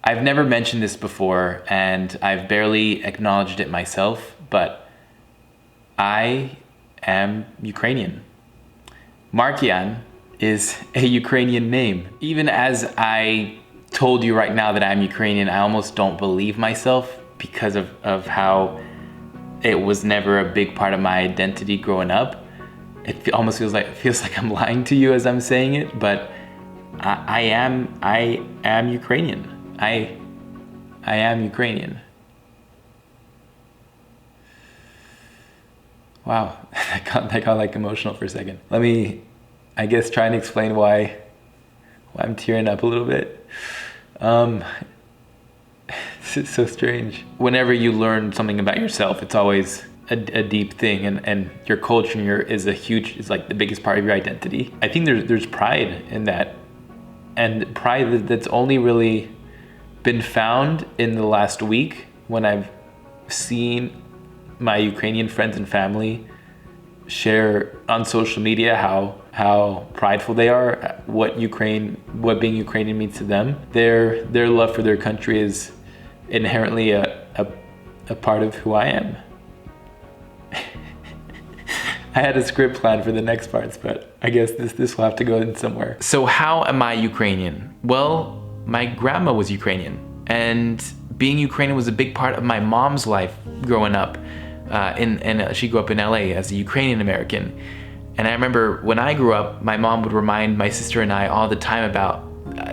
I've never mentioned this before, and I've barely acknowledged it myself, but I am Ukrainian. Markian is a Ukrainian name. Even as I told you right now that I'm Ukrainian, I almost don't believe myself because of how it was never a big part of my identity growing up. It almost feels like I'm lying to you as I'm saying it, but I am Ukrainian. I am Ukrainian. Wow, that got like emotional for a second. Let me, I guess, try and explain why I'm tearing up a little bit. This is so strange. Whenever you learn something about yourself, it's always a deep thing, and your culture is like the biggest part of your identity. I think there's pride in that, and pride that's only really been found in the last week when I've seen my Ukrainian friends and family share on social media how prideful they are, what being Ukrainian means to them. Their love for their country is inherently a part of who I am. I had a script planned for the next parts, but I guess this will have to go in somewhere. So how am I Ukrainian? Well, my grandma was Ukrainian, and being Ukrainian was a big part of my mom's life growing up. She grew up in LA as a Ukrainian American. And I remember when I grew up, my mom would remind my sister and I all the time about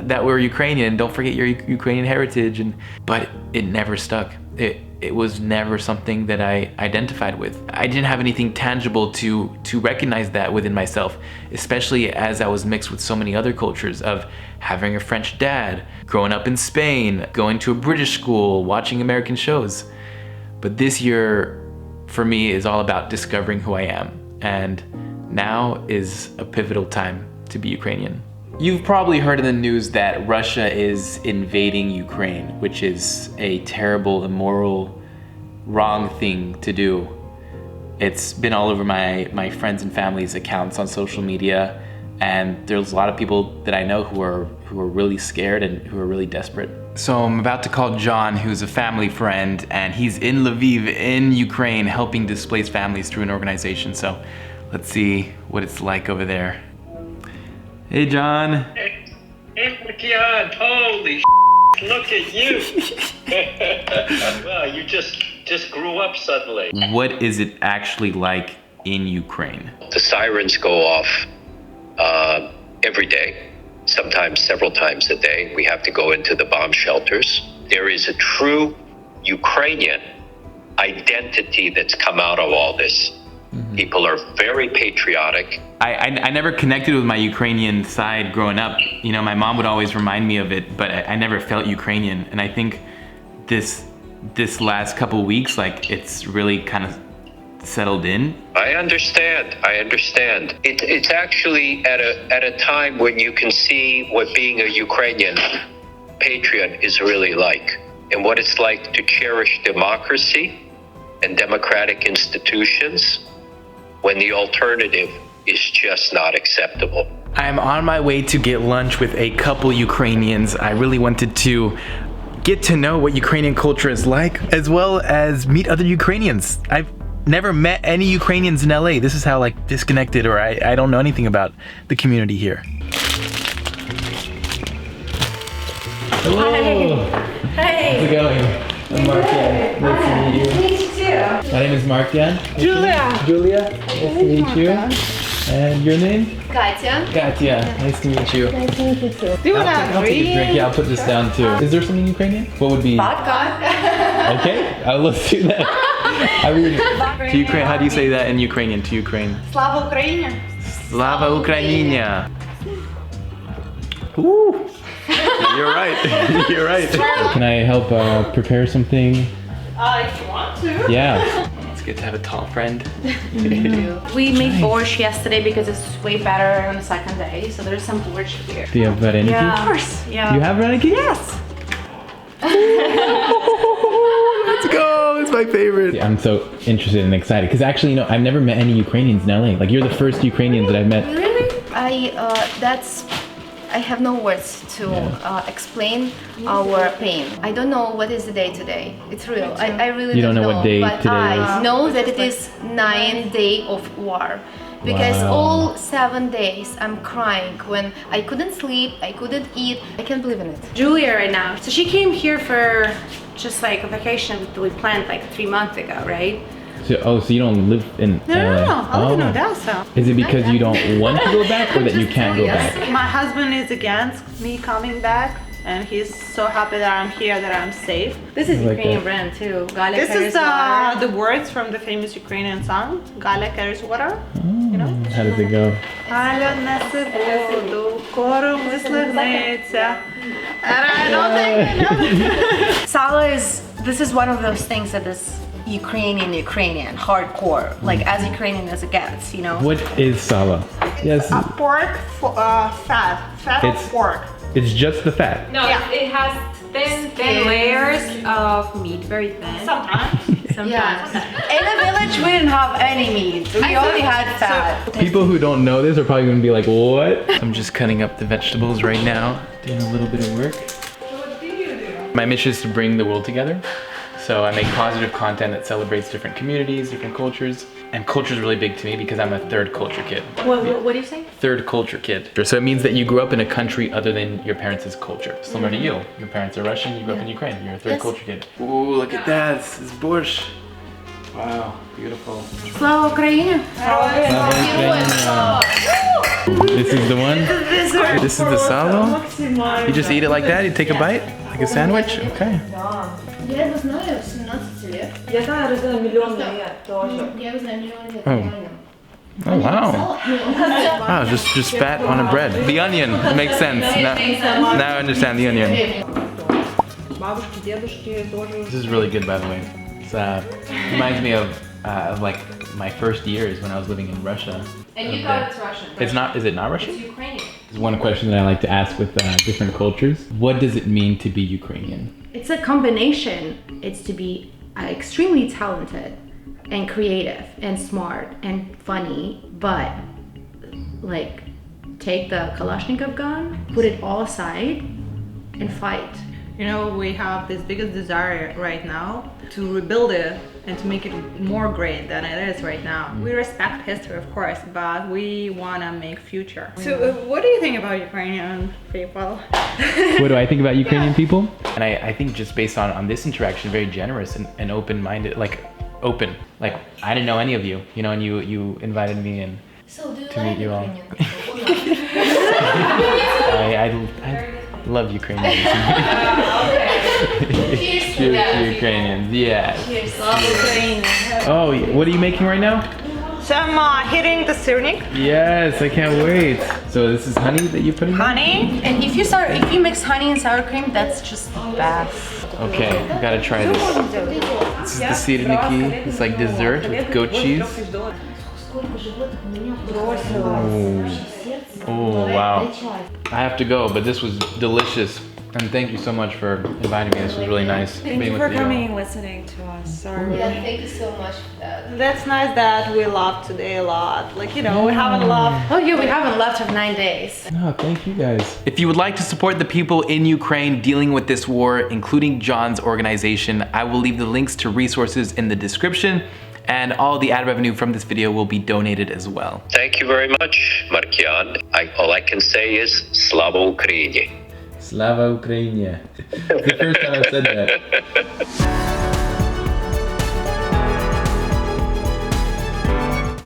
that we're Ukrainian, don't forget your Ukrainian heritage. But it never stuck. It was never something that I identified with. I didn't have anything tangible to recognize that within myself, especially as I was mixed with so many other cultures of having a French dad, growing up in Spain, going to a British school, watching American shows. But this year, for me, is all about discovering who I am. And now is a pivotal time to be Ukrainian. You've probably heard in the news that Russia is invading Ukraine, which is a terrible, immoral, wrong thing to do. It's been all over my friends and family's accounts on social media, and there's a lot of people that I know who are really scared and who are really desperate. So I'm about to call John, who's a family friend, and he's in Lviv in Ukraine helping displaced families through an organization. So let's see what it's like over there. Hey, John. Hey, Markian, holy look at you. Well, you just grew up suddenly. What is it actually like in Ukraine? The sirens go off every day, sometimes several times a day. We have to go into the bomb shelters. There is a true Ukrainian identity that's come out of all this. Mm-hmm. People are very patriotic. I never connected with my Ukrainian side growing up. You know, my mom would always remind me of it, but I never felt Ukrainian. And I think this last couple of weeks, like, it's really kind of settled in. I understand. It's actually at a time when you can see what being a Ukrainian patriot is really like, and what it's like to cherish democracy and democratic institutions when the alternative is just not acceptable. I'm on my way to get lunch with a couple Ukrainians. I really wanted to get to know what Ukrainian culture is like, as well as meet other Ukrainians. I've never met any Ukrainians in LA. This is how like disconnected, or I don't know anything about the community here. Hello. Hey. How's it going? I'm Markian. Nice to meet you. Me too. My name is Markian. Julia. Julia. Nice to meet you. And your name? Katya. Katya. Nice to meet you. Nice to meet you too. Do you want I'll to take a drink. Yeah, I'll put this down too. Is there something Ukrainian? What would be? Vodka. Okay, let's do that. I mean, to Ukraine, how do you say that in Ukrainian? To Ukraine. Slava Ukraini. Slava Ukraini. Woo! You're right. You're right. Can I help prepare something? If you want to. Yeah. It's good to have a tall friend. We made borscht yesterday because it's way better on the second day. So there's some borscht here. Do you have vareniki? Yeah, of course. Yeah. You have vareniki? Yes. Let's go. It's my favorite. I'm so interested and excited because actually, you know, I've never met any Ukrainians in LA. Like, you're the first Ukrainians that I've met. Really? I have no words to explain our pain. I don't know what is the day today. It's real. I really You don't know what day but today I is? know that it is 9th day of war. Because Wow. all 7 days I'm crying when I couldn't sleep, I couldn't eat. I can't believe in it. Julia right now. So she came here for just like a vacation we planned like 3 months ago, right? So, so you don't live in No, I live in Oh. Odessa. Is it because you don't want to go back or that you can't go back? My husband is against me coming back, and he's so happy that I'm here, that I'm safe. This is like Ukrainian that. brand too. Galia This carries is water. the words from the famous Ukrainian song, Galia carries water. You know? How does it go? Галя несе воду, кором слигнеться. And I don't think I know. Sala this is one of those things that is Ukrainian, hardcore, like as Ukrainian as it gets, you know? What is sala? Yes, Pork, fat It's- of pork. it's just the fat. No, Yeah. it has thin layers of meat, very thin. Sometimes. Yeah. In the village, we didn't have any meat. We only had fat. People who don't know this are probably gonna be like, what? I'm just cutting up the vegetables right now, doing a little bit of work. My mission is to bring the world together. So I make positive content that celebrates different communities, different cultures. And culture is really big to me because I'm a third culture kid. What do you say? Third culture kid. So it means that you grew up in a country other than your parents' culture. Similar to you. Your parents are Russian, you grew up in Ukraine. You're a third culture kid. Ooh, look at that. This is borscht. Wow, beautiful. Slava Ukraini. This is the one? This is the salo? You just eat it like that? You take a bite? Like a sandwich? Okay. Я его знаю 17 лет. Я знаю, разделил миллион лет тоже. Я его знаю миллион лет. Oh. Oh, wow. Wow, just fat on a bread. The onion makes sense. Now I understand the onion. Бабушки, дедушки тоже. This is really good, by the way. It's, reminds me of like my first years when I was living in Russia. And you thought it's Russian. It's not, is it not Russian? It's Ukrainian. There's one question that I like to ask with different cultures. What does it mean to be Ukrainian? It's a combination. It's to be extremely talented and creative and smart and funny, but like take the Kalashnikov gun, put it all aside and fight. You know, we have this biggest desire right now to rebuild it and to make it more great than it is right now. We respect history, of course, but we want to make future. So what do you think about Ukrainian people? What do I think about Ukrainian people? And I think just based on this interaction, very generous and open-minded, like open. Like I didn't know any of you, you know, and you invited me and So, do you to meet like you all. Ukrainian people? I love Ukrainians. Cheers to Ukrainians, yeah. Oh, what are you making right now? So I'm hitting the syrnik, Yes, I can't wait. So this is honey that you put in? honey. And if you mix honey and sour cream, that's just best. Okay, I gotta try this. This is the sirniki. It's like dessert with goat cheese. Oh, wow. I have to go, but this was delicious. And thank you so much for inviting me. This was really nice. Thank you for coming and listening to us. Sorry. Yeah, thank you so much for that. That's nice that we laughed today a lot. Like, you know, we haven't laughed. Oh yeah, we haven't left of 9 days. No, thank you guys. If you would like to support the people in Ukraine dealing with this war, including John's organization, I will leave the links to resources in the description, and all the ad revenue from this video will be donated as well. Thank you very much, Markian. All I can say is slava Ukraini. Slava Ukraini. The first time I've said that.